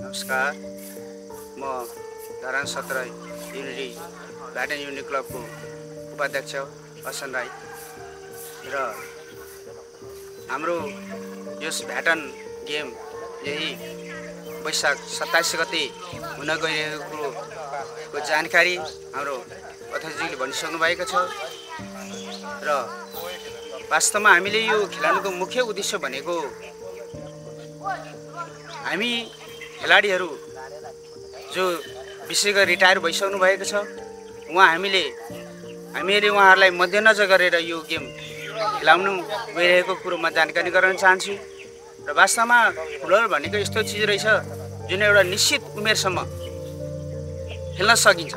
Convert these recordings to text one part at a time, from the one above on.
नमस्कार, म Dharan 17 unity baton unity क्लबको उपाध्यक्ष हसन राई र हाम्रो यस ब्याटन गेम यही वैशाख 27 गते हुन गइरहेको जानकारी हाम्रो अध्यक्षजीले भनिसक्नु भएको छ र वास्तवमा हामीले यो खेलाउनुको मुख्य उद्देश्य भनेको हामी खेलाडीहरू जो विशेष गरी रिटायर भइसक्नु भएको छ हामीले उहाँहरूलाई मध्यनजर गरेर यो गेम खेलाउनु गइरहेको कुरोमा जानकारी गराउन चाहन्छु र वास्तवमा फुटबल भनेको यस्तो चिज रहेछ जुन एउटा निश्चित उमेरसम्म खेल्न सकिन्छ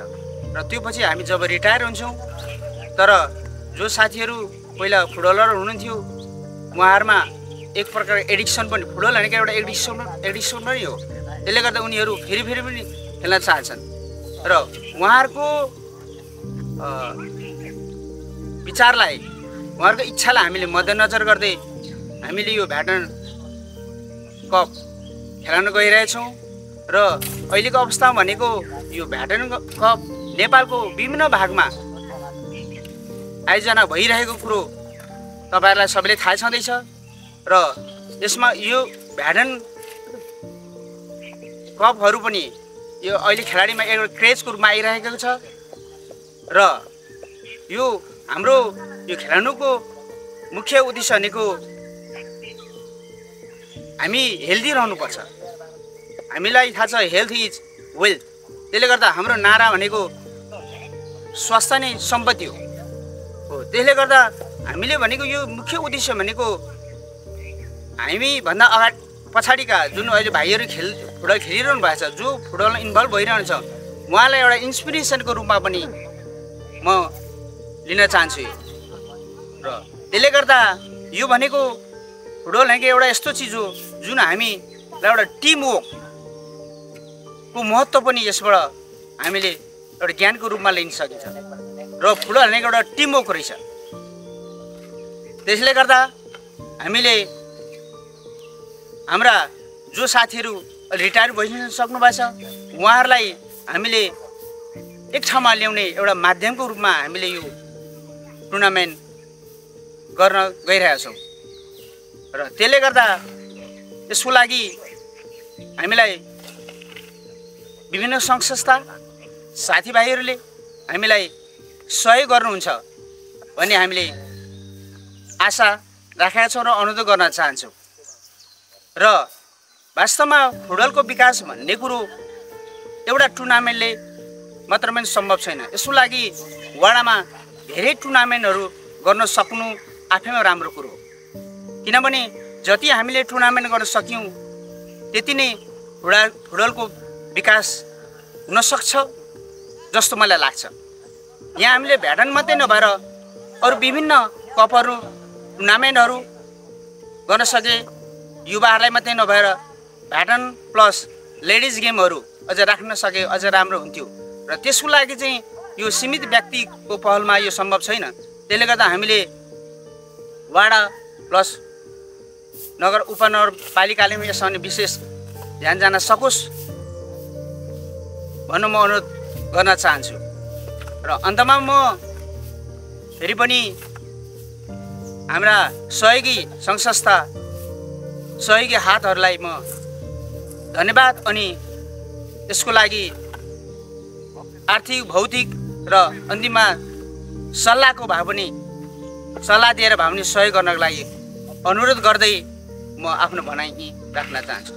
र त्यो पछि हामी जब रिटायर हुन्छौँ तर जो साथीहरू पहिला फुटबलर हुनुहुन्थ्यो उहाँहरूमा एक प्रकार एडिक्सन पनि फुटबल भनेको एउटा एडिक्सन पनि हो। त्यसले गर्दा उनीहरू फेरि पनि खेल्न चाहन्छन् र उहाँहरूको विचारलाई उहाँहरूको इच्छालाई हामीले मध्यनजर गर्दै हामीले यो ब्याटन कप खेलाउन गइरहेछौँ र अहिलेको अवस्थामा भनेको यो ब्याटन कप नेपालको विभिन्न भागमा आयोजना भइरहेको कुरो तपाईहरुलाई सबैले थाहा छँदैछ र यसमा यो ब्याटन कपहरू पनि यो अहिले खेलाडीमा एउटा क्रेजको रूपमा आइरहेको छ र यो हाम्रो यो खेलाउनुको मुख्य उद्देश्य भनेको हामी हेल्दी रहनुपर्छ। हामीलाई थाहा छ हेल्थ इज वेल्थ। त्यसले गर्दा हाम्रो नारा भनेको स्वास्थ्य नै सम्पत्ति हो। त्यसले गर्दा हामीले भनेको यो मुख्य उद्देश्य भनेको हामी भन्दा अगाडि पछाडिका जुन अहिले भाइहरू फुटबल खेलिरहनु भएको छ जो फुटबलमा इन्भल्भ भइरहन्छ उहाँलाई एउटा इन्सपिरेसनको रूपमा पनि म लिन चाहन्छु र त्यसले गर्दा यो भनेको फुटबल भनेको एउटा यस्तो चिज हो जुन हामीलाई एउटा टिमवर्कको महत्त्व पनि यसबाट हामीले एउटा ज्ञानको रूपमा लिन सकिन्छ र फुटबल भनेको एउटा टिमवर्क रहेछ। त्यसले गर्दा हामीले हाम्रा जो साथीहरू रिटायर भइसक्नु भएको छ उहाँहरूलाई हामीले एक ठाउँमा ल्याउने एउटा माध्यमको रूपमा हामीले यो टुर्नामेन्ट गर्न गइरहेका छौँ र त्यसले गर्दा यसको लागि हामीलाई विभिन्न सङ्घ संस्था साथीभाइहरूले हामीलाई सहयोग गर्नुहुन्छ भन्ने हामीले आशा राखेका छौँ र अनुरोध गर्न चाहन्छौँ र वास्तवमा फुटबलको विकास भन्ने कुरो एउटा टुर्नामेन्टले मात्र पनि सम्भव छैन। यसको लागि वडामा धेरै टुर्नामेन्टहरू गर्न सक्नु आफैमा राम्रो कुरो हो किनभने जति हामीले टुर्नामेन्ट गर्न सक्यौँ त्यति नै फुटबलको विकास हुन सक्छ जस्तो मलाई लाग्छ। यहाँ हामीले ब्याटन मात्रै नभएर अरू विभिन्न कपहरू टुर्नामेन्टहरू गर्न सके युवाहरूलाई मात्रै नभएर ब्याटन प्लस लेडिज गेमहरू अझ राख्न सके अझ राम्रो हुन्थ्यो र त्यसको लागि चाहिँ यो सीमित व्यक्तिको पहलमा यो सम्भव छैन। त्यसले गर्दा हामीले वाडा प्लस नगर उपनगरपालिकाले पनि यसमा विशेष ध्यान जान सकोस् भन्नु म अनुरोध गर्न चाहन्छु र अन्तमा म फेरि पनि हाम्रा सहयोगी सङ्घ संस्था सहयोगी हातहरूलाई म धन्यवाद अनि यसको लागि आर्थिक भौतिक र अन्तिममा सल्लाहको भए पनि सल्लाह दिएर भए पनि सहयोग गर्नको लागि अनुरोध गर्दै म आफ्नो भनाइ राख्न चाहन्छु।